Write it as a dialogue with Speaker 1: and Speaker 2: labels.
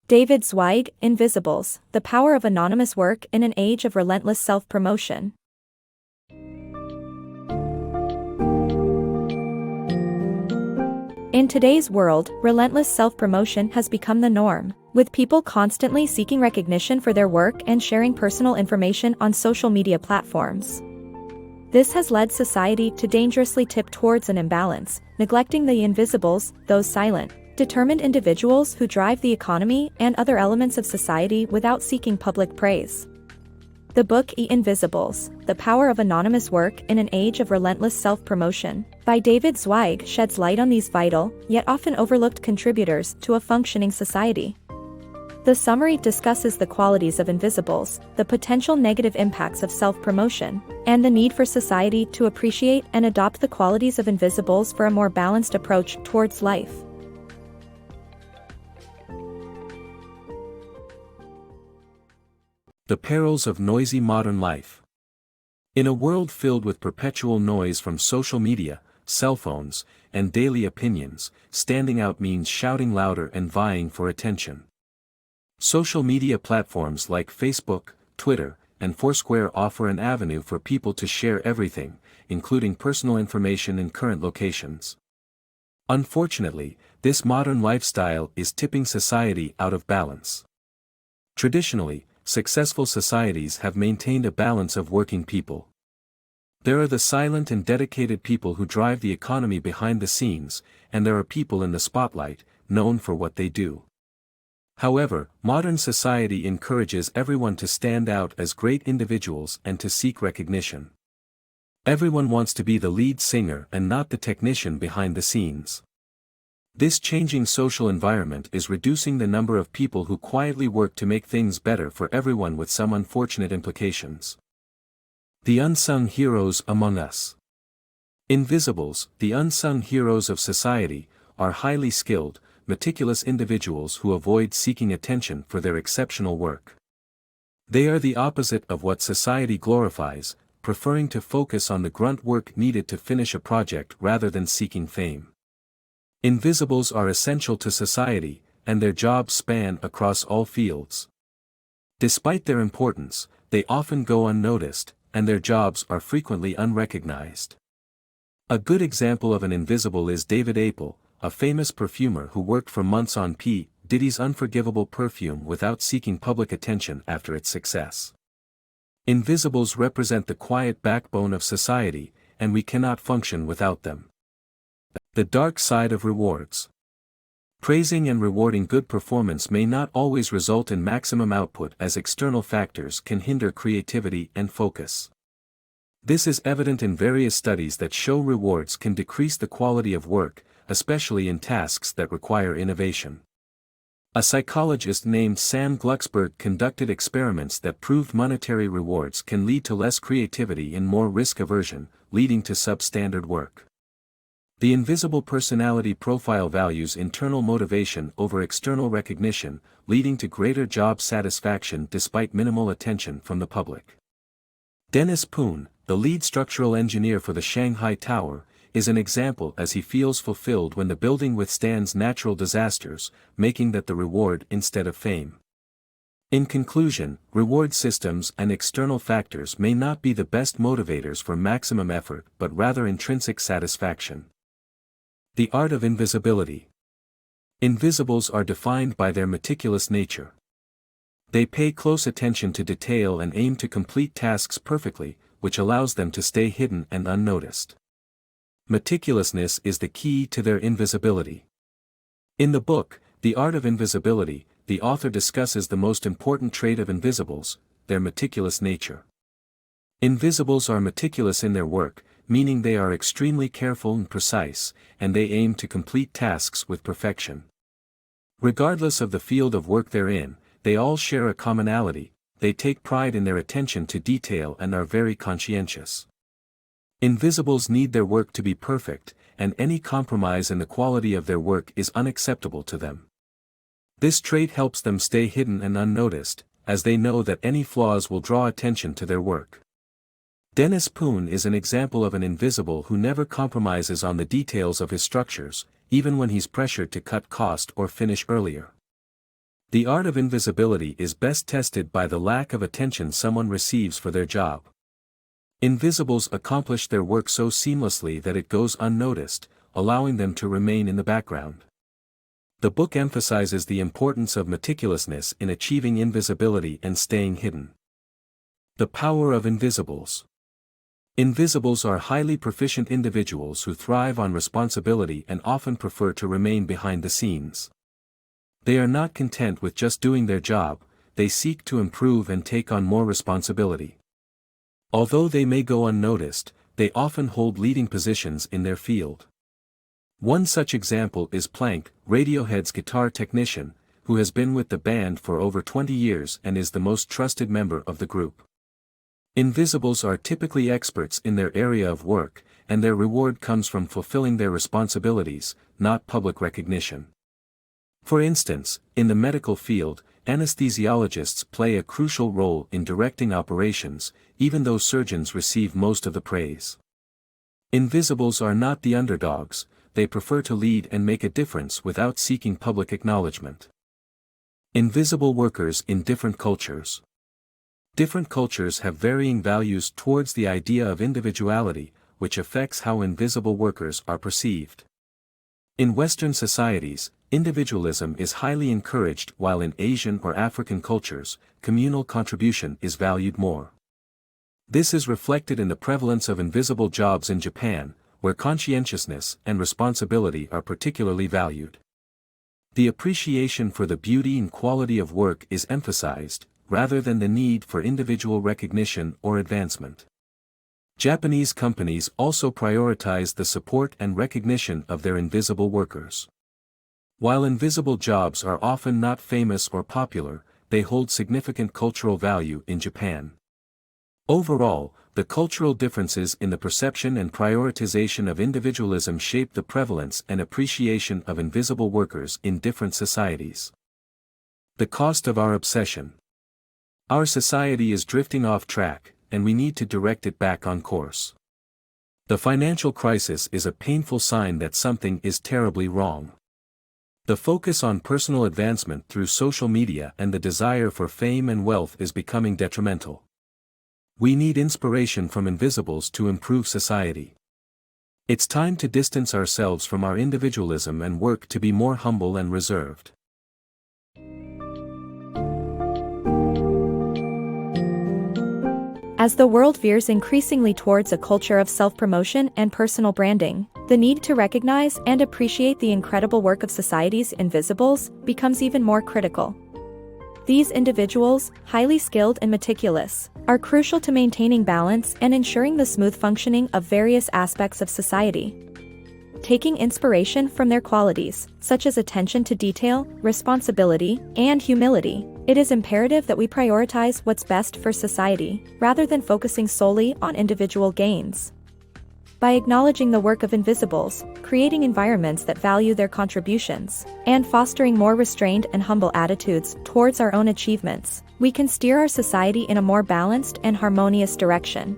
Speaker 1: David Zweig, Invisibles, The Power of Anonymous Work in an Age of Relentless Self-Promotion. In today's world, relentless self-promotion has become the norm, with people constantly seeking recognition for their work and sharing personal information on social media platforms. This has led society to dangerously tip towards an imbalance, neglecting the invisibles, those silent, determined individuals who drive the economy and other elements of society without seeking public praise. The book Invisibles, The Power of Anonymous Work in an Age of Relentless Self-Promotion, by David Zweig sheds light on these vital, yet often overlooked contributors to a functioning society. The summary discusses the qualities of invisibles, the potential negative impacts of self-promotion, and the need for society to appreciate and adopt the qualities of invisibles for a more balanced approach towards life.
Speaker 2: The Perils of Noisy Modern Life. In a world filled with perpetual noise from social media, cell phones, and daily opinions, standing out means shouting louder and vying for attention. Social media platforms like Facebook, Twitter, and Foursquare offer an avenue for people to share everything, including personal information and current locations. Unfortunately, this modern lifestyle is tipping society out of balance. Traditionally, successful societies have maintained a balance of working people. There are the silent and dedicated people who drive the economy behind the scenes, and there are people in the spotlight, known for what they do. However, modern society encourages everyone to stand out as great individuals and to seek recognition. Everyone wants to be the lead singer and not the technician behind the scenes. This changing social environment is reducing the number of people who quietly work to make things better for everyone, with some unfortunate implications. The unsung heroes among us. Invisibles, the unsung heroes of society, are highly skilled, meticulous individuals who avoid seeking attention for their exceptional work. They are the opposite of what society glorifies, preferring to focus on the grunt work needed to finish a project rather than seeking fame. Invisibles are essential to society, and their jobs span across all fields. Despite their importance, they often go unnoticed, and their jobs are frequently unrecognized. A good example of an invisible is David Apple, a famous perfumer who worked for months on P. Diddy's unforgivable perfume without seeking public attention after its success. Invisibles represent the quiet backbone of society, and we cannot function without them. The dark side of rewards. Praising and rewarding good performance may not always result in maximum output, as external factors can hinder creativity and focus. This is evident in various studies that show rewards can decrease the quality of work, especially in tasks that require innovation. A psychologist named Sam Glucksberg conducted experiments that proved monetary rewards can lead to less creativity and more risk aversion, leading to substandard work. The invisible personality profile values internal motivation over external recognition, leading to greater job satisfaction despite minimal attention from the public. Dennis Poon, the lead structural engineer for the Shanghai Tower, is an example, as he feels fulfilled when the building withstands natural disasters, making that the reward instead of fame. In conclusion, reward systems and external factors may not be the best motivators for maximum effort, but rather intrinsic satisfaction. The Art of Invisibility. Invisibles are defined by their meticulous nature. They pay close attention to detail and aim to complete tasks perfectly, which allows them to stay hidden and unnoticed. Meticulousness is the key to their invisibility. In the book, The Art of Invisibility, the author discusses the most important trait of invisibles: their meticulous nature. Invisibles are meticulous in their work, meaning they are extremely careful and precise, and they aim to complete tasks with perfection. Regardless of the field of work they're in, they all share a commonality: they take pride in their attention to detail and are very conscientious. Invisibles need their work to be perfect, and any compromise in the quality of their work is unacceptable to them. This trait helps them stay hidden and unnoticed, as they know that any flaws will draw attention to their work. Dennis Poon is an example of an invisible who never compromises on the details of his structures, even when he's pressured to cut cost or finish earlier. The art of invisibility is best tested by the lack of attention someone receives for their job. Invisibles accomplish their work so seamlessly that it goes unnoticed, allowing them to remain in the background. The book emphasizes the importance of meticulousness in achieving invisibility and staying hidden. The power of invisibles. Invisibles are highly proficient individuals who thrive on responsibility and often prefer to remain behind the scenes. They are not content with just doing their job, they seek to improve and take on more responsibility. Although they may go unnoticed, they often hold leading positions in their field. One such example is Plank, Radiohead's guitar technician, who has been with the band for over 20 years and is the most trusted member of the group. Invisibles are typically experts in their area of work, and their reward comes from fulfilling their responsibilities, not public recognition. For instance, in the medical field, anesthesiologists play a crucial role in directing operations, even though surgeons receive most of the praise. Invisibles are not the underdogs, they prefer to lead and make a difference without seeking public acknowledgement. Invisible workers in different cultures. Different cultures have varying values towards the idea of individuality, which affects how invisible workers are perceived. In Western societies, individualism is highly encouraged, while in Asian or African cultures, communal contribution is valued more. This is reflected in the prevalence of invisible jobs in Japan, where conscientiousness and responsibility are particularly valued. The appreciation for the beauty and quality of work is emphasized, rather than the need for individual recognition or advancement. Japanese companies also prioritize the support and recognition of their invisible workers. While invisible jobs are often not famous or popular, they hold significant cultural value in Japan. Overall, the cultural differences in the perception and prioritization of individualism shape the prevalence and appreciation of invisible workers in different societies. The cost of our obsession. Our society is drifting off track, and we need to direct it back on course. The financial crisis is a painful sign that something is terribly wrong. The focus on personal advancement through social media and the desire for fame and wealth is becoming detrimental. We need inspiration from invisibles to improve society. It's time to distance ourselves from our individualism and work to be more humble and reserved.
Speaker 1: As the world veers increasingly towards a culture of self-promotion and personal branding, the need to recognize and appreciate the incredible work of society's invisibles becomes even more critical. These individuals, highly skilled and meticulous, are crucial to maintaining balance and ensuring the smooth functioning of various aspects of society. Taking inspiration from their qualities, such as attention to detail, responsibility, and humility, it is imperative that we prioritize what's best for society, rather than focusing solely on individual gains. By acknowledging the work of invisibles, creating environments that value their contributions, and fostering more restrained and humble attitudes towards our own achievements, we can steer our society in a more balanced and harmonious direction.